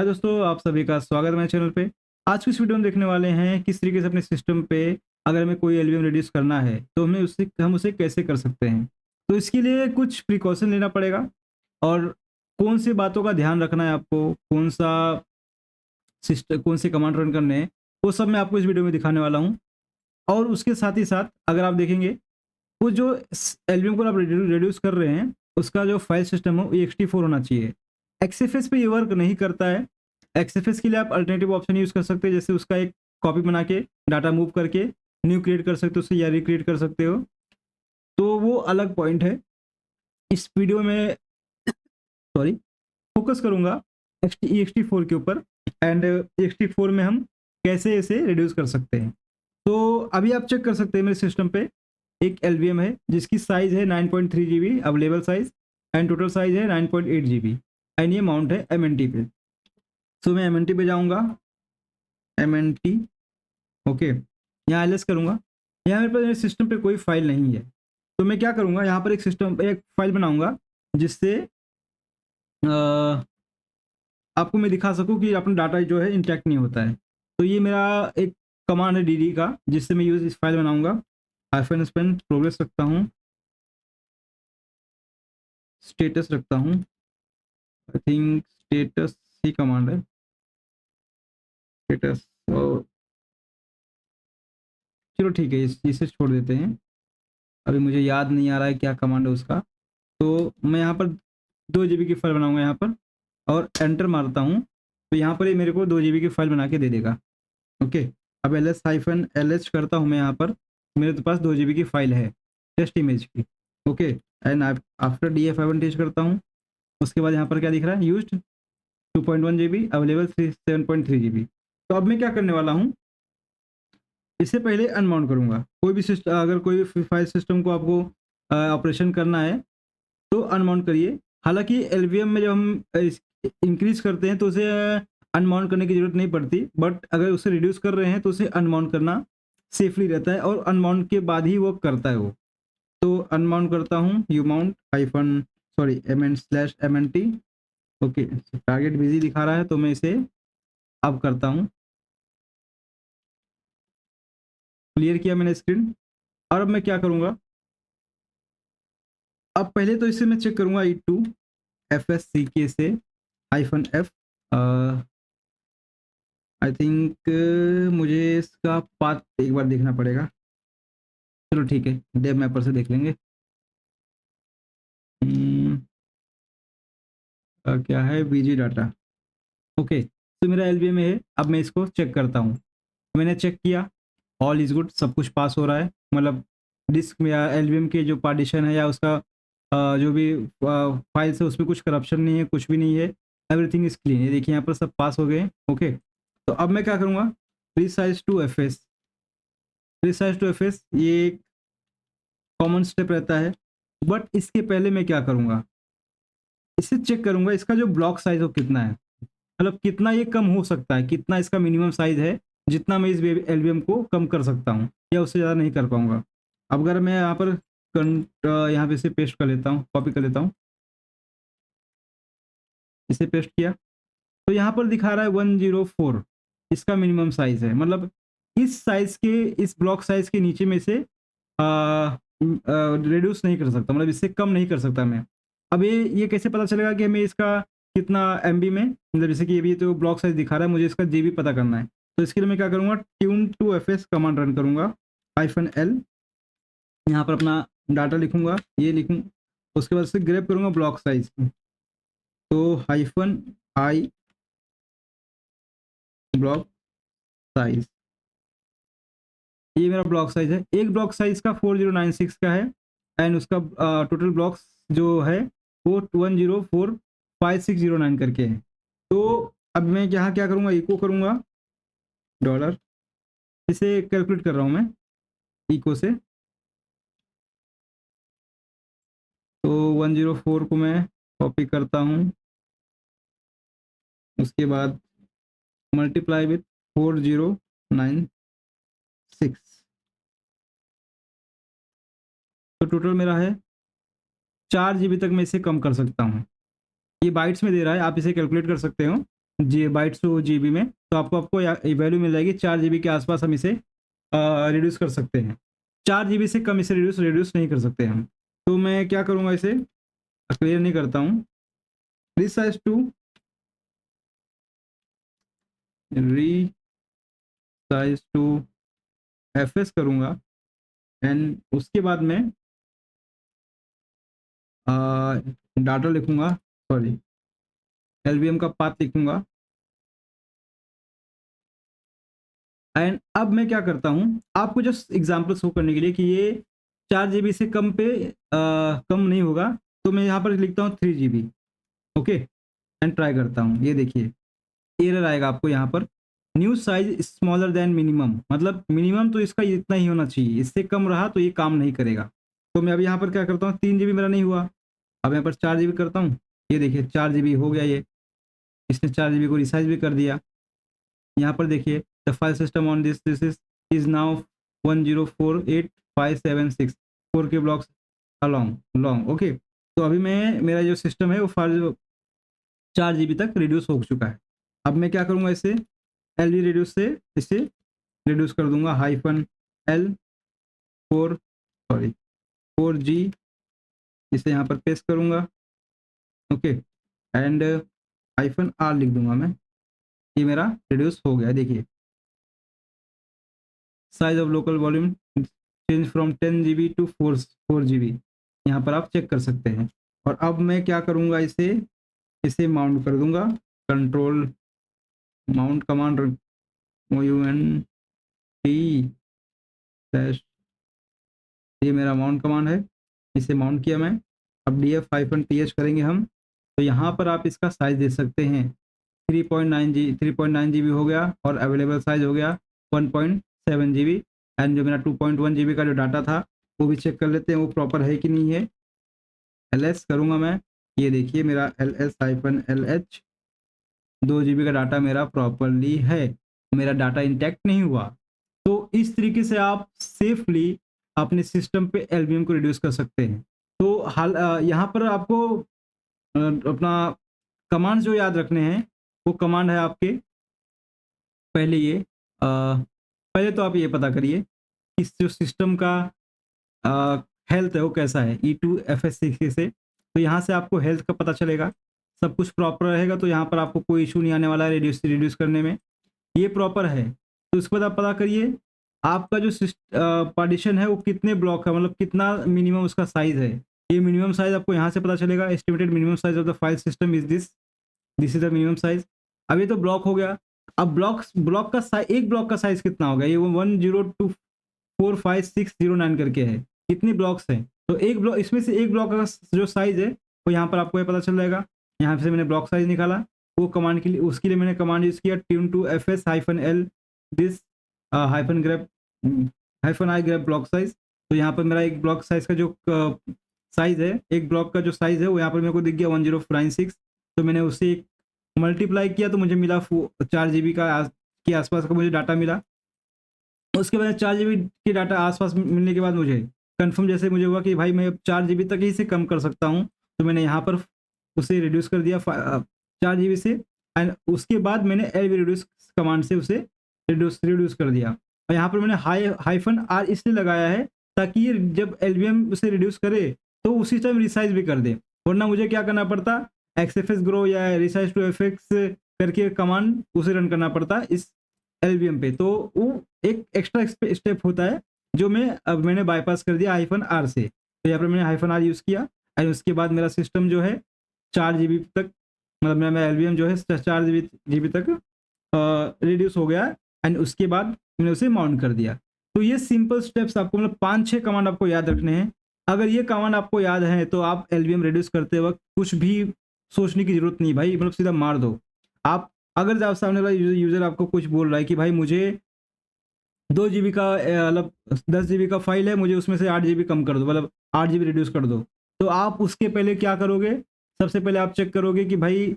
हाय दोस्तों, आप सभी का स्वागत है मेरे चैनल पे। आज की इस वीडियो में देखने वाले हैं किस तरीके से अपने सिस्टम पे अगर हमें कोई एलवीएम रिड्यूस करना है तो हम उसे कैसे कर सकते हैं। तो इसके लिए कुछ प्रिकॉशन लेना पड़ेगा और कौन सी बातों का ध्यान रखना है आपको, कौन से कमांड रन करने हैं, वो सब मैं आपको इस वीडियो में दिखाने वाला हूँ। और उसके साथ ही साथ अगर आप देखेंगे वो जो एलवीएम को आप रिड्यूस कर रहे हैं उसका जो फाइल सिस्टम हो ext4 होना चाहिए। एक्सएफएस पे ये वर्क नहीं करता है। एक्सएफएस के लिए आप अल्टरनेटिव ऑप्शन यूज़ कर सकते हैं, जैसे उसका एक कॉपी बना के डाटा मूव करके न्यू क्रिएट कर सकते हो उससे या रिक्रिएट कर सकते हो। तो वो अलग पॉइंट है। इस वीडियो में सॉरी फोकस करूंगा ext4 के ऊपर एंड ext4 में हम कैसे इसे रिड्यूस कर सकते हैं। तो अभी आप चेक कर सकते हैं मेरे सिस्टम पे एक एलवीएम है जिसकी साइज है 9.3 GB available size and total size है 9.8 जीबी एंड ये माउंट है एमएनटी पे। सो मैं एमएनटी पे जाऊंगा, एमएनटी ओके, यहाँ एलएस करूंगा। यहाँ मेरे पास सिस्टम पे कोई फाइल नहीं है तो मैं क्या करूंगा, यहाँ पर एक फाइल बनाऊंगा जिससे आपको मैं दिखा सकूं कि अपना डाटा जो है इंटैक्ट नहीं होता है। तो ये मेरा एक कमांड है dd का जिससे मैं यूज इस फाइल बनाऊंगा। हाइफन स्पेन प्रोग्रेस रखता हूँ, स्टेटस रखता हूँ, I think status he command है, स्टेटस। और चलो ठीक है, इसे छोड़ देते हैं, अभी मुझे याद नहीं आ रहा है क्या कमांड है उसका। तो मैं यहाँ पर 2 जीबी की फाइल बनाऊंगा यहाँ पर और एंटर मारता हूँ तो यहाँ पर ये मेरे को 2 जीबी की फाइल बना के दे देगा। ओके, अब ls करता हूँ मैं यहाँ पर, मेरे पास 2 जीबी की फाइल है टेस्ट इमेज की। Okay, and after df5 test करता हूँ। उसके बाद यहाँ पर क्या दिख रहा है, यूज्ड 2.1 जीबी अवेलेबल 7.3 जीबी। तो अब मैं क्या करने वाला हूँ, इससे पहले अनमाउंट करूँगा। कोई भी सिस्टम, अगर कोई भी फाइल सिस्टम को आपको ऑपरेशन करना है तो अनमाउंट करिए। हालांकि एलवीएम में जब हम इंक्रीज करते हैं तो उसे अनमाउंट करने की जरूरत नहीं पड़ती, बट अगर उसे रिड्यूस कर रहे हैं तो उसे अनमाउंट करना सेफली रहता है और अनमाउंट के बाद ही वो करता है वो। तो अनमाउंट करता हूँ, you mount hyphen sorry mn/mnt। Okay, target busy दिखा रहा है तो मैं इसे अब करता हूँ। क्लियर किया मैंने स्क्रीन। और अब मैं क्या करूँगा, अब पहले तो इसे मैं चेक करूँगा e2 fsck से -f। आई थिंक मुझे इसका पाथ एक बार देखना पड़ेगा। चलो ठीक है, डेव मैपर से देख लेंगे। क्या है बीजी डाटा। ओके, तो मेरा एलबीएम में है। अब मैं इसको चेक करता हूँ। मैंने चेक किया, ऑल इज गुड, सब कुछ पास हो रहा है। मतलब डिस्क में या एलबीएम के जो पार्टीशन है या उसका जो भी फाइल्स है उसमें कुछ करप्शन नहीं है, कुछ भी नहीं है, एवरीथिंग इज क्लीन। ये देखिए यहाँ पर सब पास हो गए। ओके, तो अब मैं क्या करूँगा, resize to FS. Resize to FS ये एक कॉमन स्टेप रहता है, बट इसके पहले मैं क्या करूँगा, इसे चेक करूँगा इसका जो ब्लॉक साइज हो कितना है, मतलब कितना ये कम हो सकता है, कितना इसका मिनिमम साइज है जितना मैं इस एलबीएम को कम कर सकता हूँ या उससे ज़्यादा नहीं कर पाऊँगा। अब अगर मैं यहाँ पर यहाँ पे इसे पेस्ट कर लेता हूँ, कॉपी कर लेता हूँ, इसे पेस्ट किया तो यहाँ पर दिखा रहा है 104 इसका मिनिमम साइज है। मतलब इस साइज के, इस ब्लॉक साइज के नीचे में से रिड्यूस नहीं कर सकता, मतलब इससे कम नहीं कर सकता मैं। अब ये कैसे पता चलेगा कि हमें इसका कितना एमबी में, मतलब जैसे कि ये भी तो ब्लॉक साइज दिखा रहा है, मुझे इसका जीबी पता करना है। तो इसके लिए मैं क्या करूँगा, tune to FS command run करूँगा, -l। यहाँ पर अपना डाटा लिखूँगा, ये लिखूँ, उसके बाद से ग्रैब करूँगा ब्लॉक साइज। तो -i ब्लॉक साइज, ये मेरा ब्लॉक साइज है। एक ब्लॉक साइज का 4096 का है एंड उसका टोटल ब्लॉक्स जो है वो 1045609 करके है। तो अब मैं यहाँ क्या करूँगा, इको करूँगा डॉलर, इसे कैलकुलेट कर रहा हूँ मैं इको से। तो 104 को मैं कॉपी करता हूँ, उसके बाद मल्टीप्लाई विथ 4096, तो टोटल मेरा है 4 जीबी तक मैं इसे कम कर सकता हूँ। ये बाइट्स में दे रहा है, आप इसे कैलकुलेट कर सकते हो। जी बाइट्स टू जीबी में, तो आपको वैल्यू मिल जाएगी 4 जीबी के आसपास। हम इसे रिड्यूस कर सकते हैं। 4 जीबी से कम इसे रिड्यूस नहीं कर सकते हम। तो मैं क्या करूँगा, इसे क्लियर नहीं करता हूँ। रिसाइज टू एफएस करूँगा एंड उसके बाद में डाटा लिखूँगा, सॉरी एलवीएम का पाथ लिखूँगा। एंड अब मैं क्या करता हूँ, आपको जस्ट एग्जांपल शो करने के लिए कि ये 4 जीबी से कम पे कम नहीं होगा, तो मैं यहाँ पर लिखता हूँ 3 जीबी। ओके एंड ट्राई करता हूँ। ये देखिए एरर आएगा आपको यहाँ पर, new size smaller than minimum, मतलब मिनिमम तो इसका इतना ही होना चाहिए, इससे कम रहा तो ये काम नहीं करेगा। तो मैं अब यहाँ पर क्या करता हूँ, 3 जीबी मेरा नहीं हुआ, अब यहाँ पर 4 जीबी करता हूँ। ये देखिए 4 जीबी हो गया, ये इसने 4 जीबी को रिसाइज भी कर दिया। यहाँ पर देखिए the file system on this is now 1048576 4 के ब्लॉक्स लॉन्ग। ओके, तो अभी मेरा जो सिस्टम है वो 4 जीबी तक रिड्यूस हो चुका है। अब मैं क्या करूँगा, इसे एल वी रिड्यूस से इसे रिड्यूस कर दूंगा, -L 4G इसे यहाँ पर पेस्ट करूँगा। ओके एंड -R लिख दूंगा मैं, ये मेरा रिड्यूस हो गया। देखिए size of local volume change from 10 GB to 4 GB, यहाँ पर आप चेक कर सकते हैं। और अब मैं क्या करूँगा, इसे माउंट कर दूंगा, कंट्रोल माउंट कमांड MOUNT ये मेरा माउंट कमांड है, इसे माउंट किया मैं। अब df-th करेंगे हम, तो यहाँ पर आप इसका साइज दे सकते हैं। 3.9 GB हो गया और अवेलेबल साइज हो गया 1.7 GB। एंड जो मेरा 2.1 GB का जो डाटा था वो भी चेक कर लेते हैं वो प्रॉपर है कि नहीं है। ls करूँगा मैं, ये देखिए मेरा ls-lh 2 GB का डाटा मेरा प्रॉपरली है, मेरा डाटा इंटैक्ट नहीं हुआ। तो इस तरीके से आप सेफली अपने सिस्टम पे एलवीएम को रिड्यूस कर सकते हैं। तो यहाँ पर आपको अपना कमांड जो याद रखने हैं, वो कमांड है आपके, पहले पहले तो आप ये पता करिए कि जो सिस्टम का हेल्थ है वो कैसा है, E2FS6 से। तो यहाँ से आपको हेल्थ का पता चलेगा, सब कुछ प्रॉपर रहेगा तो यहाँ पर आपको कोई इशू नहीं आने वाला है रिड्यूस करने में, ये प्रॉपर है। तो इसके बाद आप पता करिए आपका जो पार्टीशन है वो कितने ब्लॉक है, मतलब कितना मिनिमम उसका साइज है। ये मिनिमम साइज आपको यहाँ से पता चलेगा, estimated minimum size of the file system is this is the minimum size. अब ये तो ब्लॉक हो गया, अब ब्लॉक का साइज, एक ब्लॉक का साइज कितना होगा, ये 10245609 करके है, कितने ब्लॉक्स हैं। तो एक ब्लॉक, इसमें से एक ब्लॉक का जो साइज है वो यहाँ पर आपको ये पता चल जाएगा। यहाँ से मैंने ब्लॉक साइज निकाला, वो कमांड के लिए, उसके लिए मैंने कमांड यूज किया tune2fs-l this -i grep block size. तो यहाँ पर मेरा एक ब्लॉक साइज का जो साइज है, एक ब्लॉक का जो साइज है वो यहाँ पर मेरे को दिख गया 1096। तो मैंने उसे मल्टीप्लाई किया तो मुझे मिला 4 जीबी के आसपास का मुझे डाटा मिला। उसके बाद 4 जीबी के डाटा आसपास मिलने के बाद मुझे कंफर्म जैसे मुझे हुआ कि भाई मैं अब 4 जीबी तक ही से कम कर सकता हूँ, तो मैंने यहाँ पर उसे रिड्यूस कर दिया 4 जीबी से। एंड उसके बाद मैंने एल रिड्यूस कमांड से उसे रिड्यूस कर दिया। और यहाँ पर मैंने -R इसलिए लगाया है ताकि ये जब एलवीएम उसे रिड्यूस करे तो उसी टाइम रिसाइज भी कर दे, वरना मुझे क्या करना पड़ता, XFS ग्रो या रिसाइज टू एफएक्स करके कमांड उसे रन करना पड़ता इस एलवीएम पे। तो वो एक एक्स्ट्रा स्टेप होता है जो अब मैंने बाईपास कर दिया -R से। तो यहाँ पर मैंने -R यूज़ किया एंड उसके बाद मेरा सिस्टम जो है 4 जीबी तक, मतलब मेरा एलवीएम जो है 4 जीबी तक रिड्यूस हो गया एंड उसके बाद मैंने उसे माउंट कर दिया। तो ये सिंपल स्टेप्स आपको, मतलब 5-6 कमांड आपको याद रखने हैं। अगर ये कमांड आपको याद है तो आप एलवीएम रिड्यूस करते वक्त कुछ भी सोचने की जरूरत नहीं भाई, मतलब सीधा मार दो आप। अगर आप सामने वाला यूजर आपको कुछ बोल रहा है कि भाई मुझे 2 जीबी का मतलब 10 जीबी का फाइल है, मुझे उसमें से 8 जीबी कम कर दो, मतलब 8 जीबी रिड्यूस कर दो, तो आप उसके पहले क्या करोगे, सबसे पहले आप चेक करोगे कि भाई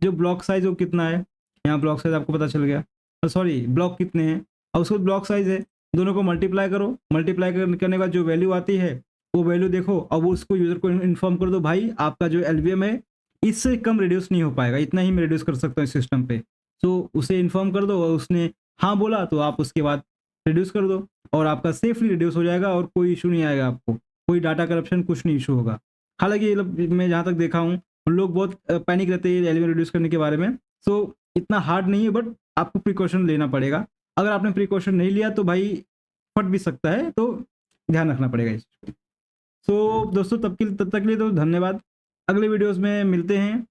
जो ब्लॉक साइज वो कितना है। यहाँ ब्लॉक साइज आपको पता चल गया, सॉरी ब्लॉक कितने हैं और उसको ब्लॉक साइज है, दोनों को मल्टीप्लाई करो। मल्टीप्लाई करने के बाद जो वैल्यू आती है वो वैल्यू देखो और वो उसको यूज़र को इन्फॉर्म कर दो, भाई आपका जो एलवीएम है इससे कम रिड्यूस नहीं हो पाएगा, इतना ही मैं रिड्यूस कर सकता हूँ इस सिस्टम पे। सो उसे इन्फॉर्म कर दो और उसने हाँ बोला तो आप उसके बाद रिड्यूस कर दो और आपका सेफली रिड्यूस हो जाएगा और कोई इशू नहीं आएगा आपको, कोई डाटा करप्शन कुछ नहीं इशू होगा। हालाँकि ये लोग मैं जहाँ तक देखा हूँ, लोग बहुत पैनिक रहते हैं एलिमेंट रिड्यूस करने के बारे में। सो इतना हार्ड नहीं है बट आपको प्रिकॉशन लेना पड़ेगा। अगर आपने प्रिकॉशन नहीं लिया तो भाई फट भी सकता है, तो ध्यान रखना पड़ेगा इस चीज़ पे। सो दोस्तों तब तक के लिए तो धन्यवाद। अगले वीडियोज़ में मिलते हैं।